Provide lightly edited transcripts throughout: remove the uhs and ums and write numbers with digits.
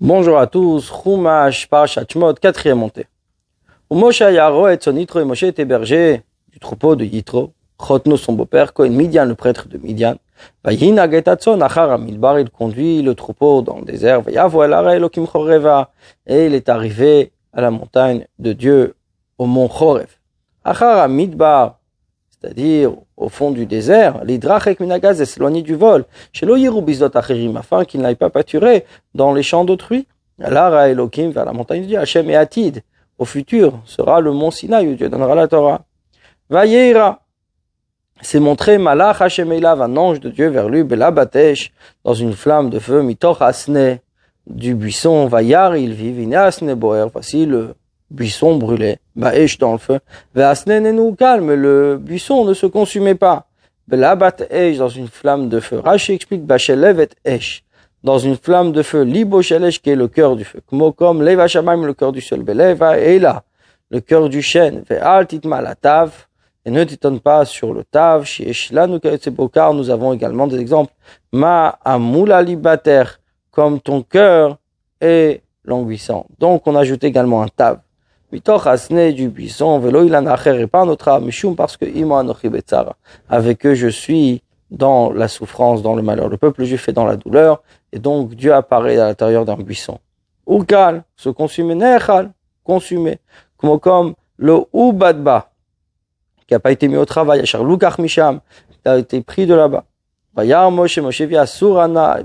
Bonjour à tous, Chumash, Parashat Shemot, 4e montée. Où Moshe Yaro et son Yitro, et Moshe était berger du troupeau de Yitro, Chotno son beau-père, Kohen Midian, le prêtre de Midian. Vayina Getatson, Achar Amilbar, il conduit le troupeau dans le désert, Vayavo el Ara Elokim Choreva, et il est arrivé à la montagne de Dieu, au mont Chorev. Achar Amidbar, c'est-à-dire au fond du désert, l'idrachek minagaz est s'éloigné du vol, chez l'oyirou bizot achirim, afin qu'il n'aille pas pâturer dans les champs d'autrui. L'ara Elohim vers la montagne de Dieu, Hachem et Atid, au futur sera le mont Sinaï où Dieu donnera la Torah. Vayeira, c'est montré Malach Hachem Elav, un ange de Dieu vers lui, Bela Batesh, dans une flamme de feu, Mitoch Asne, du buisson, Vayar, il vit, Vine Asne Boer, voici le buisson brûlé, Baesh dans le feu, Ve'asne Nenu calme, le buisson ne se consumait pas. Bela Batesh, dans une flamme de feu. Rashi explique Bachelev et Esh, dans une flamme de feu, Libo Shelesh, qui est le cœur du feu. Comme Leva Shamaim, le cœur du ciel, Beleva Ela, le cœur du chêne, Ve'al Titma la Tav, et ne t'étonne pas sur le Tav, Shieshlanu Kaetsebokar, nous avons également des exemples. Ma Amula Libater, comme ton cœur est languissant. Donc on ajoute également un Tav. Mitoch Asne du buisson, Velo Ilan Acher, et pas un autre Mishum, parce que Imo Anochi Betzara. Avec eux je suis dans la souffrance, dans le malheur. Le peuple juif est dans la douleur, et donc Dieu apparaît à l'intérieur d'un buisson. Ukal, se consumer, Nechal, consumé. Comme le Ubadba, qui n'a pas été mis au travail, Achar Lukach Misham, qui a été pris de là-bas. Vayar Moshe, Moshe dit à Surana,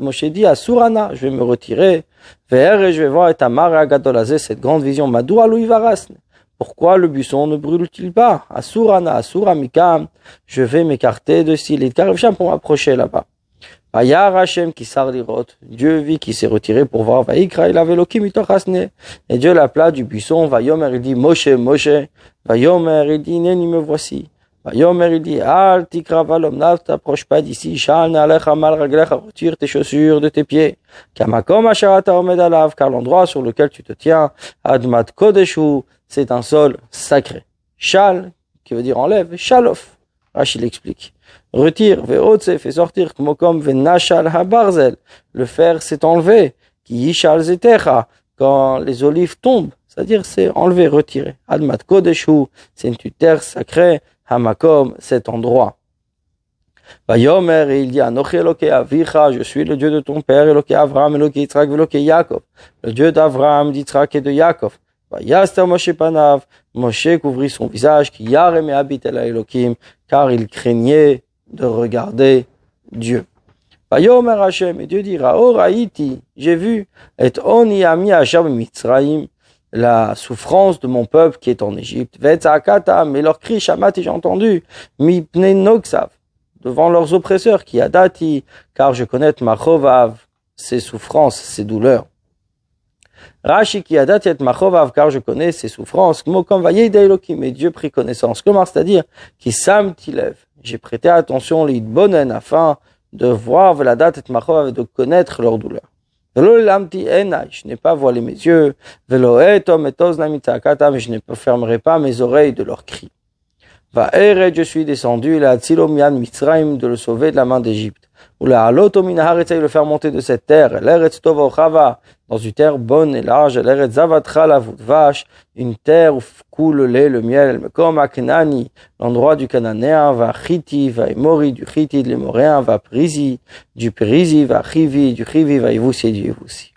je vais me retirer. Ve'er, je vais voir et Tamar Agadolazé, cette grande vision. Madou alou ivarasne. Pourquoi le buisson ne brûle-t-il pas? Asurana, Asuramikam, je vais m'écarter de Silit Karevsham pour m'approcher là-bas. Vayar Hashem qui sarlirot, Dieu vit qui s'est retiré pour voir. Vaikra il avait loki mitochasne. Et Dieu l'appela du buisson. Vayomer il dit Moshe, Moshe. Vayomer il dit Neni me voici. Vayomer il dit Al tikra valom nav, t'approche pas d'ici. Shal ne'alecha mal raglecha, retire tes chaussures de tes pieds. Kamakom asharata omed alav, car l'endroit sur lequel tu te tiens, admat kodeshu, c'est un sol sacré. Shal, qui veut dire enlève, shalof. Rachid l'explique. Retire, ve'otse, fait sortir, kmokom ve'nashal habarzel. Le fer s'est enlevé. Ki yishal zetecha, quand les olives tombent, c'est-à-dire c'est enlevé, retiré. Admat kodeshu, c'est une terre sacrée. Hamakom, cet endroit. Vayomer, il dit, Anochi Eloke Avicha, je suis le Dieu de ton père, Eloke Avram, Eloke Yitzhak, Eloke Yaakov, le Dieu d'Avram, d'Yitzhak et de Yaakov. Vayaster Moshe Panav, Moshe couvrit son visage, qui yarem et habite la Elokim, car il craignait de regarder Dieu. Vayomer Hashem, et Dieu dit, Rao Raïti, j'ai vu, et Oni Ami Hacham Mitzraim, la souffrance de mon peuple qui est en Égypte. Vetzakatam, et leur cri, Shamati, j'ai entendu, Mipne Noksav, devant leurs oppresseurs, qui adati, car je connais Machovav, ses souffrances, ses douleurs. Rashi qui adati et Machovav, car je connais ses souffrances, Kmokom Vayeda Elokim, et Dieu prit connaissance. Comment c'est-à-dire, qui Sam Tilev, j'ai prêté attention, l'Idbonen, afin de voir Veladat et Machovav, et de connaître leurs douleurs. Je n'ai pas voilé mes yeux, mais je ne fermerai pas mes oreilles de leurs cris. Je suis descendu, de le sauver de la main d'Égypte. Ou le faire monter de cette terre, dans une terre bonne et large, une terre où coule le lait, le miel, l'endroit du Cananéen, Chiti, Mori, du Chiti, de l'Émoréen, Prisi, du Prisi, Chivi, du Chivi, Ivoussi et du Ivoussi.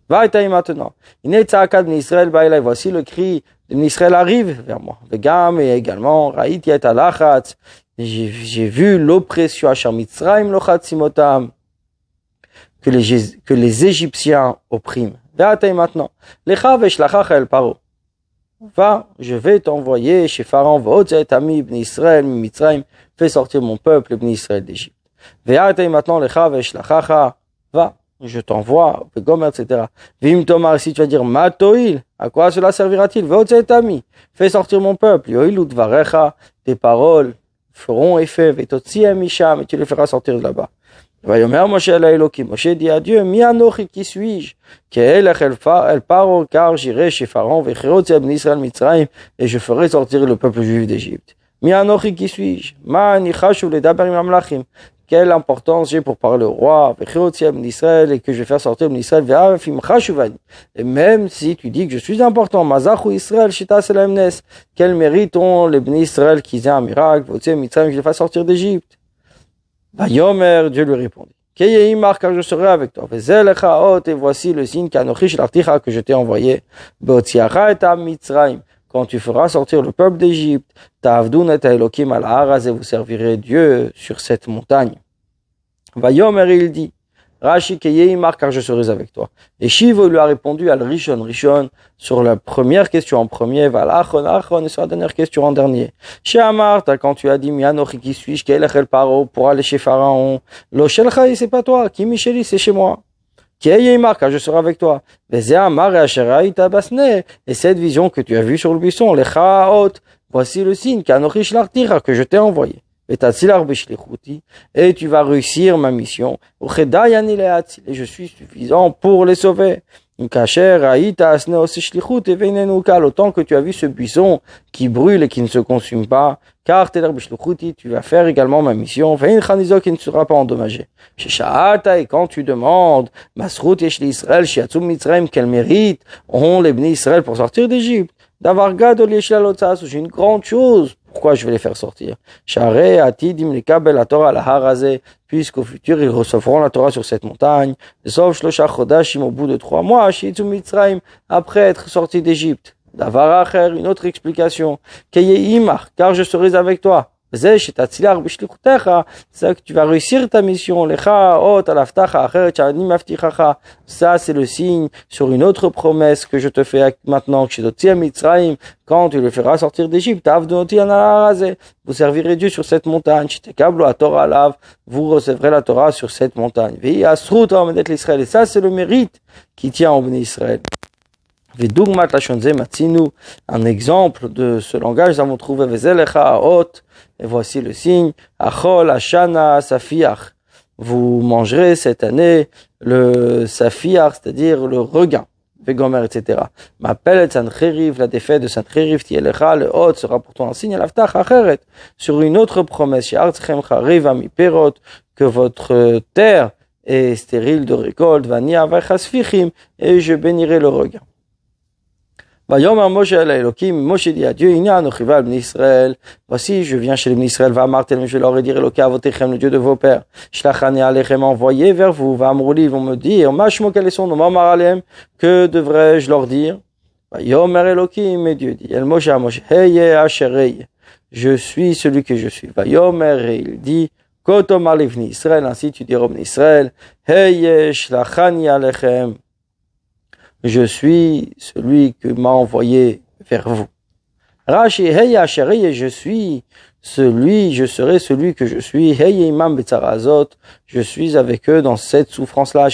Vaïtaï maintenant. Voici le cri d'Israël arrive vers moi. Vegam et également, Raïti et Alachatz. J'ai vu l'oppression Hachar Mitzraim Lochatzimotam, que les Égyptiens oppriment. Vaïtaï maintenant. Lecha veshlachach el Paro. Va, je vais t'envoyer chez Pharaon, V'otzet ami ibn Israël, Mitzrayim, fais sortir mon peuple, ibn Israël d'Égypte. Ve'atei maintenant lecha ve'shlachacha, va, je t'envoie, Gomer, etc. Vim Tomar, si tu vas dire, Matoil, à quoi cela servira-t-il? V'otzet ami, fais sortir mon peuple, Yoil udvarecha, tes paroles feront effet, Ve'totzi misham, et tu les feras sortir de là-bas. Vayomer Moshe la Elokim, Moshe dit à Dieu, Mi anochi, qui suis-je? Ke'elech el Paro, car j'irai chez Pharaon, Ve'cherotzi ibn Israël Mitzrayim, et je ferai sortir le peuple juif d'Égypte. Mi anochi, qui suis-je? Ma nichashu ledaber im amlachim, quelle importance j'ai pour parler au roi, d'Israël, et que je vais faire sortir d'Israël, et même si tu dis que je suis important, Israël, quel mérite ont les Bnei Israël qui aient un miracle, que je les fasse sortir d'Égypte? Vayomer, Dieu lui répondit, car je serai avec toi. Et voici le signe que je t'ai envoyé. Quand tu feras sortir le peuple d'Égypte, et vous servirez Dieu sur cette montagne. Vayomer, il dit, Rashi car je serai avec toi. Et Shivo lui a répondu al Rishon sur la première question en premier, Achon et sur la dernière question en dernier. Chez Amarta, quand tu as dit Mianochi qui suis-je, Kelechel Paro pour aller chez Pharaon, Lo Shelchai c'est pas toi, Ki Micheli c'est chez moi. Car je serai avec toi. Et cette vision que tu as vue sur le buisson, voici le signe que je t'ai envoyé. Et tu vas réussir ma mission. Et je suis suffisant pour les sauver. Autant que tu as vu ce buisson qui brûle et qui ne se consume pas, car tu vas faire également ma mission, qui ne sera pas endommagé. Et quand tu demandes, quel mérite ont les Bnei Israël pour sortir d'Égypte, j'ai une grande chose. Pourquoi je vais les faire sortir? Puisqu'au futur, ils recevront la Torah sur cette montagne. Sauf au bout de 3 mois, après être sortis d'Égypte. Une autre explication. Car je serai avec toi. C'est que tu vas réussir ta mission. Ça, c'est le signe sur une autre promesse que je te fais maintenant. Quand tu le feras sortir d'Égypte, vous servirez Dieu sur cette montagne. Vous recevrez la Torah sur cette montagne. Et ça, c'est le mérite qui tient au Bnei Israël. Un exemple de ce langage, nous avons trouvé et voici le signe, vous mangerez cette année le safiach, c'est-à-dire le regain, vegomer, etc. La défaite de Sancheriv, le hot sera pour toi un signe, sur une autre promesse, que votre terre est stérile de récolte, et je bénirai le regain. Moshe dit à Dieu, voici, je viens chez les Bnei Israël, je leur ai dit, le Dieu de vos pères, envoyé vers vous, ils vont me dire, quel est son nom, que devrais-je leur dire? Mais Dieu dit, je suis celui que je suis. Et il dit, ainsi tu diras aux Bnei Israël, je suis celui que m'a envoyé vers vous. Rashi, je suis celui, je serai celui que je suis. Je suis avec eux dans cette souffrance-là.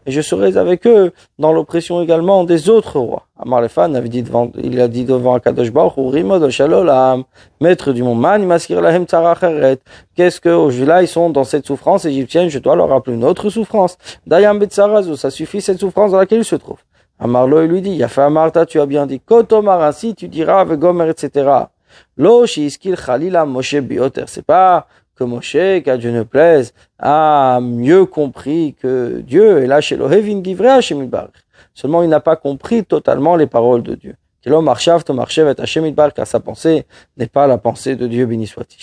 Et je serai avec eux dans l'oppression également des autres rois. Amar Lefan il a dit devant Akadosh Baruch Hu, maître du monde, qu'est-ce que là ils sont dans cette souffrance égyptienne, je dois leur rappeler une autre souffrance. Dayam Betsarazo, ça suffit cette souffrance dans laquelle ils se trouvent. Amarlo, il lui dit, Yafa Amarta, tu as bien dit, Kotomar, ainsi tu diras, avec Gomer, etc. Lo, Shiiskil Khalila, Moshe Bioter. C'est pas que Moshe, qu'à Dieu ne plaise, a mieux compris que Dieu, et là, chez Lohevin Givre Hashem Yitbarach. Seulement, il n'a pas compris totalement les paroles de Dieu. Car sa pensée n'est pas la pensée de Dieu, béni soit-il.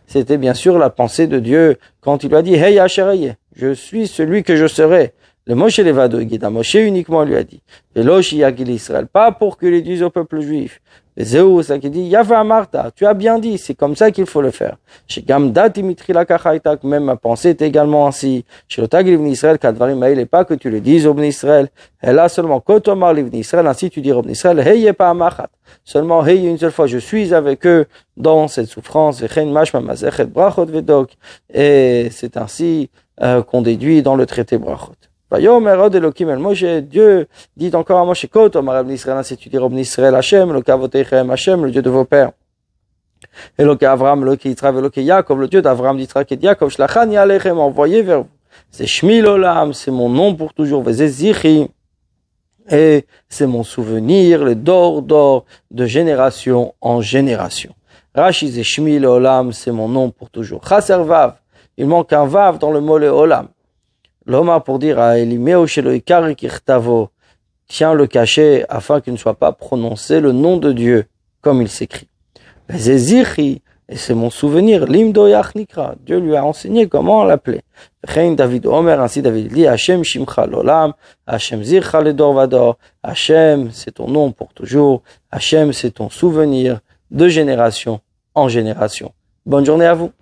C'était bien sûr la pensée de Dieu quand il lui a dit, Hey Ashereye, je suis celui que je serai. Le Moshe Levado, Moshe uniquement lui a dit, Veloshi Yagil Israël, pas pour que les disent au peuple juif. Et Zéou, ça qui dit, Yava Marta, tu as bien dit, c'est comme ça qu'il faut le faire. Chez Gamdat Dimitri Lakachaitak, même ma pensée est également ainsi. Chez l'Otag Livni Israël, Kadvarim Maïl, et pas que tu le dises au Bnei Israël. Et là seulement, Kotomar Livni Israël, ainsi tu diras au Bnei Israël, Hey, pas Amachat. Seulement, Hey, une seule fois, je suis avec eux dans cette souffrance. Vechen Mashma Mazechet Brachot Vedok. Et c'est ainsi qu'on déduit dans le traité Brachot. Dieu dit encore à Moshe, si tu dis Bnei Israël Hashem, le Dieu de vos pères. Eloke Avram, Eloke Yitzhak, Eloke Yaakov, le Dieu d'Avram, d'Yitzhak et de Yaakov, Shlachani Alechem, envoyé vers vous. C'est Shmi Olam, c'est mon nom pour toujours, Vezezikhi, et c'est mon souvenir, le d'or de génération en génération. Rashi c'est Shmi Leolam, c'est mon nom pour toujours. Chaser Vav, il manque un Vav dans le mot Leolam. L'Omar pour dire à Elimeo Shelo Ikari Kirtavo, tiens le cachet afin qu'il ne soit pas prononcé le nom de Dieu comme il s'écrit. Zezirhi, et c'est mon souvenir, Limdo Yachnikra, Dieu lui a enseigné comment l'appeler. David Omer, ainsi David dit, Hashem Shimcha Lolam, Hashem Zircha Ledor Vador, Hashem c'est ton nom pour toujours, Hashem c'est ton souvenir de génération en génération. Bonne journée à vous.